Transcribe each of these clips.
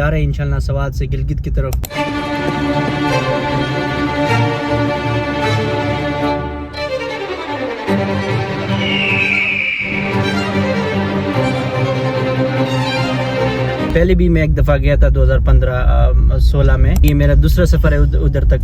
जा रहे हैं इंशाल्लाह सवात से गिलगित की तरफ। पहले भी मैं एक दफ़ा गया था 2015-16 में। ये मेरा दूसरा सफ़र है उधर तक।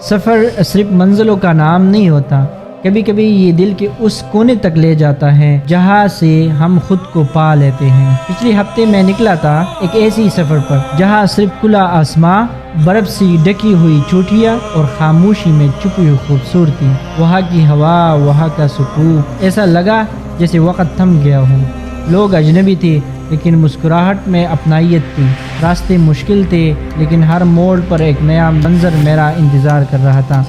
सफ़र सिर्फ मंजिलों का नाम नहीं होता, कभी कभी ये दिल के उस कोने तक ले जाता है जहाँ से हम खुद को पा लेते हैं। पिछले हफ्ते मैं निकला था एक ऐसी सफ़र पर जहाँ सिर्फ खुला आसमां, बर्फ सी ढकी हुई चोटियाँ और खामोशी में छुपी हुई खूबसूरती, वहाँ की हवा, वहाँ का सुकून, ऐसा लगा जैसे वक़्त थम गया हो। लोग अजनबी थे लेकिन मुस्कुराहट में अपनाइयत थी। रास्ते मुश्किल थे लेकिन हर मोड़ पर एक नया मंजर मेरा इंतज़ार कर रहा था।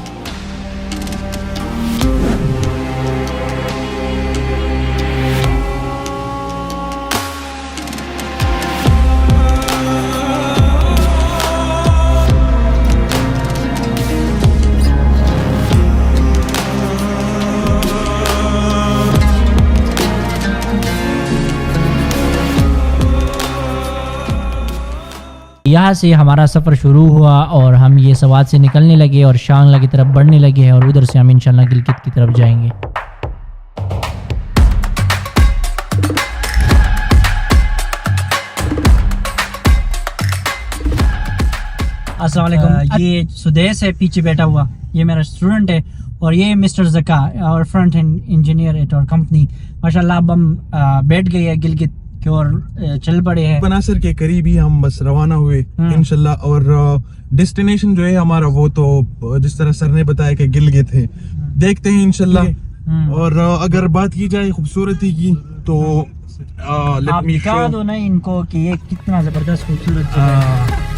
यहाँ से हमारा सफ़र शुरू हुआ और हम ये सवात से निकलने लगे और शांगला की तरफ बढ़ने लगे हैं और उधर से हम इंशाल्लाह गिलगित की तरफ जाएंगे। अस्सलाम वालेकुम। ये सुदेश है पीछे बैठा हुआ, ये मेरा स्टूडेंट है, और ये मिस्टर ज़का और front end engineer at our company. माशाल्लाह अब हम बैठ गए हैं गिलगित की ओर चल पड़े हैं। बनासर के करीब ही हम बस रवाना हुए इंशाल्लाह, और डेस्टिनेशन जो है हमारा वो तो जिस तरह सर ने बताया कि गिलगित है, देखते हैं इंशाल्लाह। और अगर बात की जाए खूबसूरती की तो आप दिखा दो ना इनको कि ये कितना जबरदस्त खूबसूरत जगह है।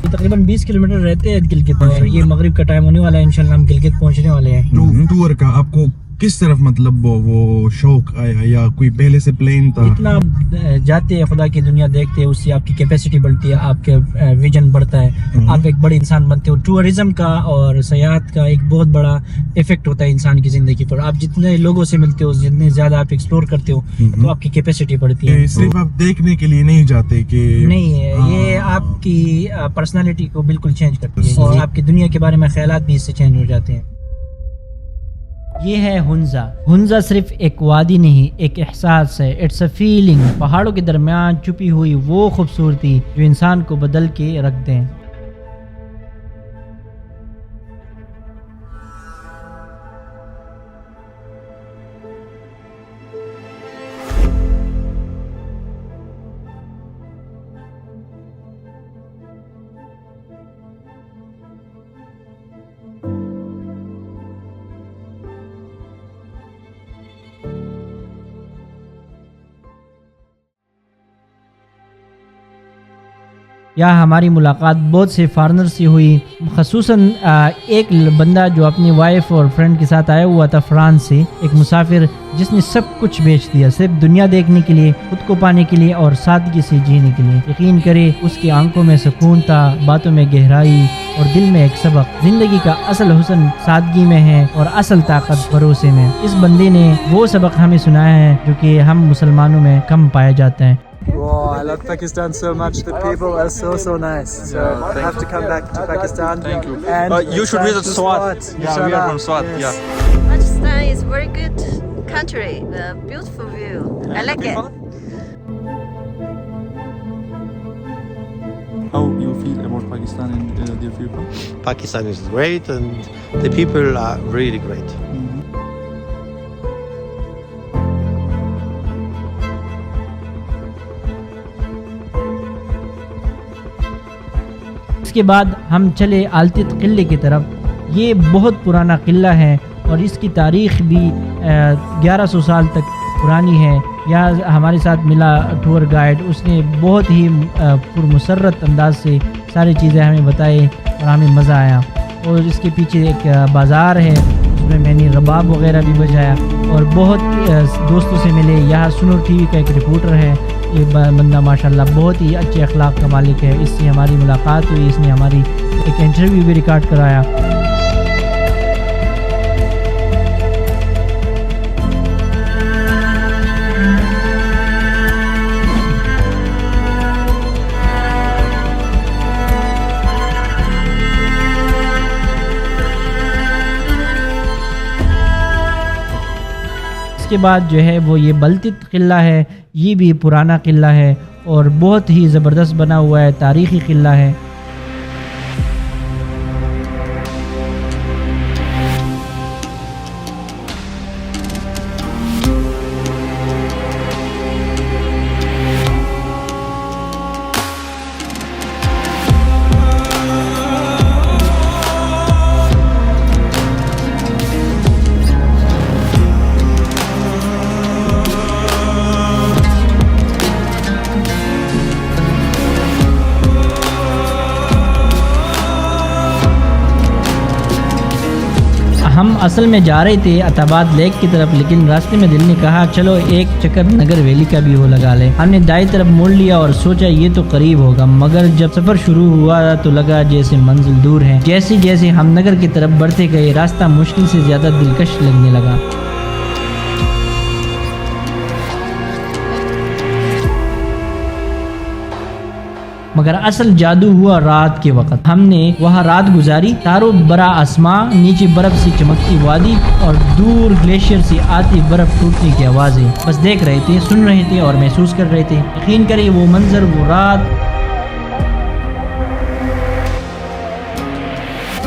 तकरीबन 20 किलोमीटर रहते हैं गिलगित, और ये मगरिब का टाइम होने वाला है, इंशाल्लाह हम गिलगित पहुंचने वाले हैं। टूर का आपको किस तरफ मतलब वो शौक आया या कोई पहले से प्लान था? इतना जाते हैं, खुदा की दुनिया देखते हैं, उससे आपकी कैपेसिटी बढ़ती है, आपके विजन बढ़ता है, आप एक बड़े इंसान बनते हो। टूरिज्म का और सयाहत का एक बहुत बड़ा इफेक्ट होता है इंसान की जिंदगी पर। आप जितने लोगों से मिलते हो, जितने ज्यादा आप एक्सप्लोर करते हो, तो आपकी कैपेसिटी बढ़ती है। सिर्फ आप देखने के लिए नहीं जाते कि नहीं है, ये आपकी पर्सनालिटी को बिल्कुल चेंज करती है और आपकी दुनिया के बारे में ख्यालात भी इससे चेंज हो जाते हैं। ये है हुंजा। हुंजा सिर्फ एक वादी नहीं, एक एहसास है। It's a feeling. पहाड़ों के दरमियान छुपी हुई वो खूबसूरती जो इंसान को बदल के रख दें। यहाँ हमारी मुलाकात बहुत से फॉरेनर से हुई, ख़ुसूसन एक बंदा जो अपनी वाइफ और फ्रेंड के साथ आया हुआ था फ्रांस से, एक मुसाफिर जिसने सब कुछ बेच दिया सिर्फ दुनिया देखने के लिए, खुद को पाने के लिए और सादगी से जीने के लिए। यकीन करे उसकी आंखों में सुकून था, बातों में गहराई और दिल में एक सबक। जिंदगी का असल हुस्न सादगी में है और असल ताकत भरोसे में। इस बंदे ने वो सबक हमें सुनाया है जो कि हम मुसलमानों में कम पाया जाता है। Wow, I love Pakistan so much. The people are so nice. So I have to come back to Pakistan. Thank you. And you should visit Swat. Yeah, we are from Swat. Yes. Yeah. Pakistan is very good country. The beautiful view. I like it. How you feel about Pakistan and their people? Pakistan is great and the people are really great. इसके बाद हम चले आलतित किले की तरफ। ये बहुत पुराना किला है और इसकी तारीख़ भी 1100 साल तक पुरानी है। यहाँ हमारे साथ मिला टूर गाइड, उसने बहुत ही पुरमसरत अंदाज से सारी चीज़ें हमें बताई और हमें मज़ा आया। और इसके पीछे एक बाज़ार है, उसमें मैंने रबाब वगैरह भी बजाया और बहुत दोस्तों से मिले। यहाँ सुनो टीवी का एक रिपोर्टर है, ये बंदा माशाल्लाह बहुत ही अच्छे अखलाक का मालिक है। इससे हमारी मुलाकात हुई, इसने हमारी एक इंटरव्यू भी रिकॉर्ड कराया। इसके बाद जो है वो ये बलतित किला है, ये भी पुराना किला है और बहुत ही ज़बरदस्त बना हुआ है, तारीख़ी किला है। हम असल में जा रहे थे अताबाद लेक की तरफ, लेकिन रास्ते में दिल ने कहा चलो एक चक्कर नगर वैली का भी वो लगा ले। हमने दाई तरफ मोड़ लिया और सोचा ये तो करीब होगा, मगर जब सफर शुरू हुआ तो लगा जैसे मंजिल दूर है। जैसे जैसे हम नगर की तरफ बढ़ते गए रास्ता मुश्किल से ज्यादा दिलकश लगने लगा। मगर असल जादू हुआ रात के वक्त। हमने वहाँ रात गुजारी, तारों बरा आसमां, नीचे बर्फ से चमकती वादी और दूर ग्लेशियर से आती बर्फ टूटने की आवाज़ें। बस देख रहे थे, सुन रहे थे और महसूस कर रहे थे। यकीन करिए वो मंजर, वो रात।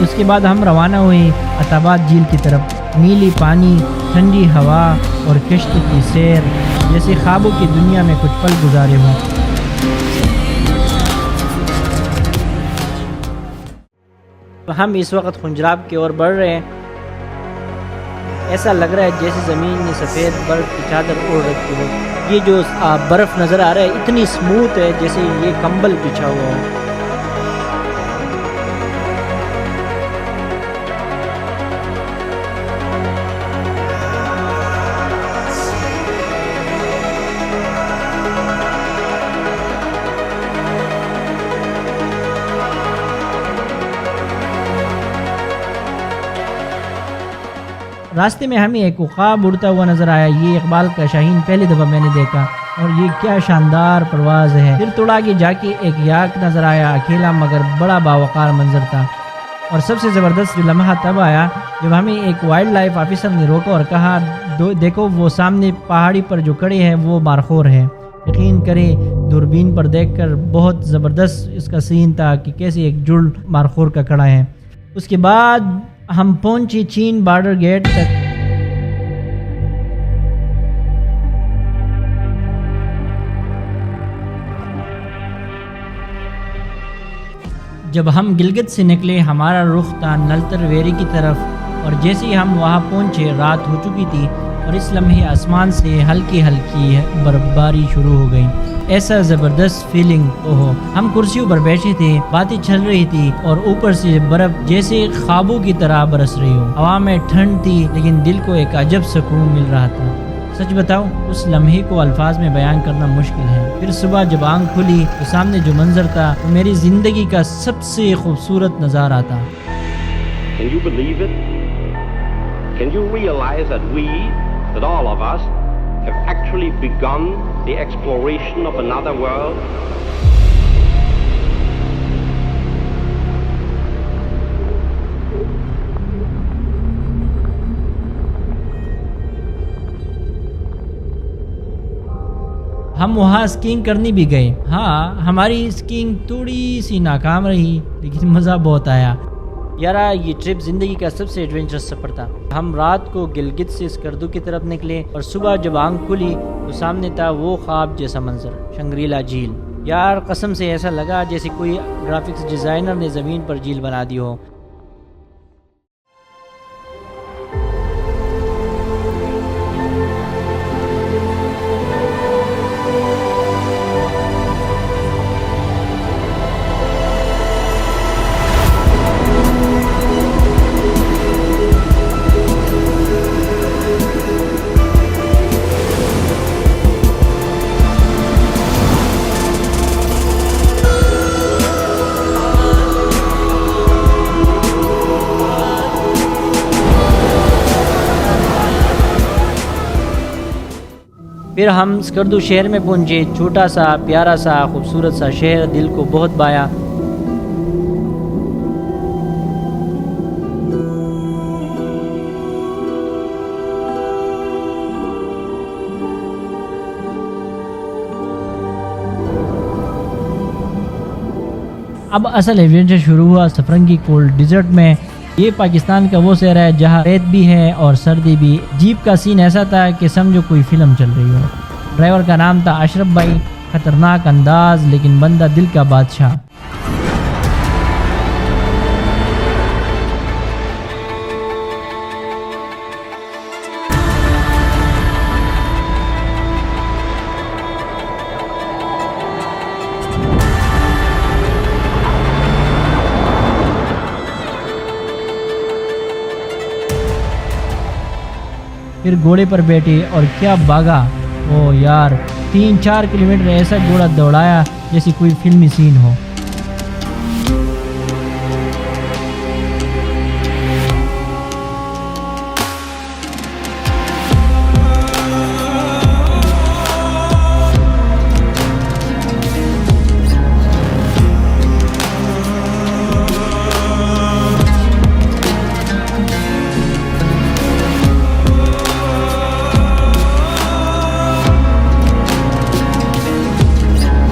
उसके बाद हम रवाना हुए अताबाद झील की तरफ। नीली पानी, ठंडी हवा और कश्ती की सैर, जैसे ख्वाबों की दुनिया में कुछ पल गुजारे हों। तो हम इस वक्त खुंजराब की ओर बढ़ रहे हैं। ऐसा लग रहा है जैसे ज़मीन ने सफ़ेद बर्फ़ की चादर ओढ़ रखी हो। ये जो बर्फ़ नज़र आ रहा है इतनी स्मूथ है जैसे ये कंबल बिछा हुआ हो। रास्ते में हमें एक उकाब उड़ता हुआ नज़र आया। ये इकबाल का शाहीन पहली दफ़ा मैंने देखा और ये क्या शानदार परवाज़ है। फिर थोड़ा आगे जाके एक याक नज़र आया, अकेला मगर बड़ा बावकार मंजर था। और सबसे ज़बरदस्त लम्हा तब आया जब हमें एक वाइल्ड लाइफ ऑफिसर ने रोका और कहा देखो वो सामने पहाड़ी पर जो खड़े हैं वो मारखोर है। यकीन करें दूरबीन पर देखकर बहुत ज़बरदस्त इसका सीन था कि कैसे एक जुड़ मारखोर का खड़ा है। उसके बाद हम पहुंचे चीन बॉर्डर गेट तक। जब हम गिलगित से निकले हमारा रुख था नलतर वेरी की तरफ और जैसे ही हम वहां पहुंचे रात हो चुकी थी और इस लम्हे आसमान से हल्की हल्की बर्फबारी शुरू हो गई। ऐसा ज़बरदस्त फीलिंग। ओहो, हम कुर्सियों पर बैठे थे, बातें चल रही थी और ऊपर से बर्फ जैसे ख्वाबों की तरह बरस रही हो। हवा में ठंड थी लेकिन दिल को एक अजब सुकून मिल रहा था। सच बताऊं, उस लम्हे को अल्फाज में बयान करना मुश्किल है। फिर सुबह जब आंख खुली तो सामने जो मंजर था वो मेरी जिंदगी का सबसे खूबसूरत नज़ारा था। Can you believe it? Can you realize that all of us have actually begun the exploration of another world? हम वहाँ स्कीइंग करने भी गए। हाँ, हमारी स्कीइंग थोड़ी सी नाकाम रही लेकिन मज़ा बहुत आया। यारा ये ट्रिप ज़िंदगी का सबसे एडवेंचरस सफ़र था। हम रात को गिलगित से स्कर्दू की तरफ निकले और सुबह जब आंख खुली तो सामने था वो ख्वाब जैसा मंजर, शंग्रीला झील। यार कसम से ऐसा लगा जैसे कोई ग्राफिक्स डिज़ाइनर ने ज़मीन पर झील बना दी हो। फिर हम स्कर्दू शहर में पहुंचे। छोटा सा प्यारा सा खूबसूरत सा शहर, दिल को बहुत भाया। अब असल एडवेंचर शुरू हुआ सफरंगी कोल्ड डिजर्ट में। ये पाकिस्तान का वो शहर है जहाँ रेत भी है और सर्दी भी। जीप का सीन ऐसा था कि समझो कोई फिल्म चल रही हो। ड्राइवर का नाम था अशरफ भाई। खतरनाक अंदाज लेकिन बंदा दिल का बादशाह। फिर घोड़े पर बैठे और क्या भागा। ओ यार 3-4 किलोमीटर ऐसा घोड़ा दौड़ाया जैसे कोई फिल्मी सीन हो।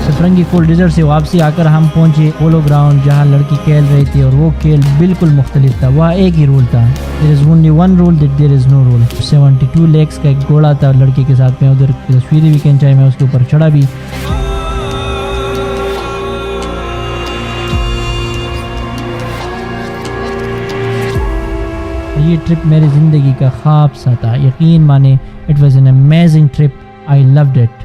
सफरंगी कोल्ड डिजर्ट से वापसी आकर हम पहुंचे पोलो ग्राउंड, जहां लड़की खेल रही थी और वो खेल बिल्कुल मुख्तलिफ था। वह एक ही रूल था, there is only one rule that there is no rule. 72 legs का एक घोड़ा था लड़की के साथ में। उधर तस्वीरें भी खींचाई, मैं उसके ऊपर चढ़ा भी। ये ट्रिप मेरी ज़िंदगी का ख्वाब सा था, यकीन माने। It was an amazing trip, I loved it.